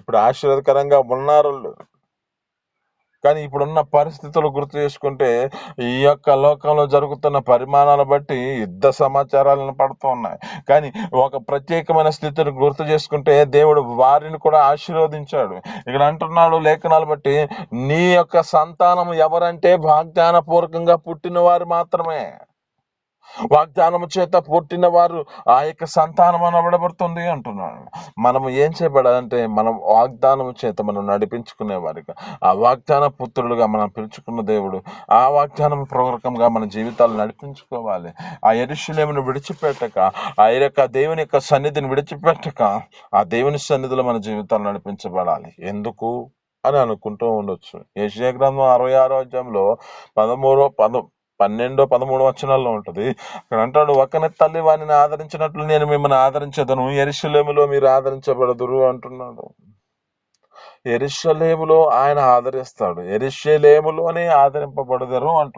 ఇప్పుడు ఆశీర్వాదకరంగా ఉన్నారు. కానీ ఇప్పుడున్న పరిస్థితులు గుర్తు చేసుకుంటే ఈ యొక్క లోకంలో జరుగుతున్న పరిమాణాలను బట్టి యుద్ధ సమాచారాలను పడుతూ ఉన్నాయి. కానీ ఒక ప్రత్యేకమైన స్థితిని గుర్తు చేసుకుంటే దేవుడు వారిని కూడా ఆశీర్వదించాడు. ఇక్కడ అంటున్నాడు లేఖనాలు బట్టి, నీ యొక్క సంతానం ఎవరంటే వాగ్దాన పూర్వకంగా పుట్టిన వారు మాత్రమే. వాగ్దానము చేత పుట్టిన వారు ఆ యొక్క సంతానం అనబడబడుతుంది అంటున్నాడు. మనం ఏం చేయబడాలంటే, మనం వాగ్దానము చేత మనం నడిపించుకునే వారిగా, ఆ వాగ్దాన పుత్రులుగా మనం పిలుచుకున్న దేవుడు ఆ వాగ్దానం పూర్వకంగా మన జీవితాలు నడిపించుకోవాలి. ఆ యెరూషలేమును విడిచిపెట్టక, ఆ యొక్క దేవుని యొక్క సన్నిధిని విడిచిపెట్టక, ఆ దేవుని సన్నిధిలో మన జీవితాలు నడిపించబడాలి. ఎందుకు అని అనుకుంటూ ఉండొచ్చు. యెషయా గ్రంథం 66వ అధ్యాయంలో 12-13 వచనాల్లో ఉంటది. అక్కడ అంటాడు, ఒకని తల్లి వానిని ఆదరించినట్లు నేను మిమ్మల్ని ఆదరించదను, యెరూషలేములో మీరు ఆదరించబడదురు అంటున్నాడు. యెరూషలేములో ఆయన ఆదరిస్తాడు, యెరూషలేములోనే ఆదరింపబడదరు అంటున్నాడు.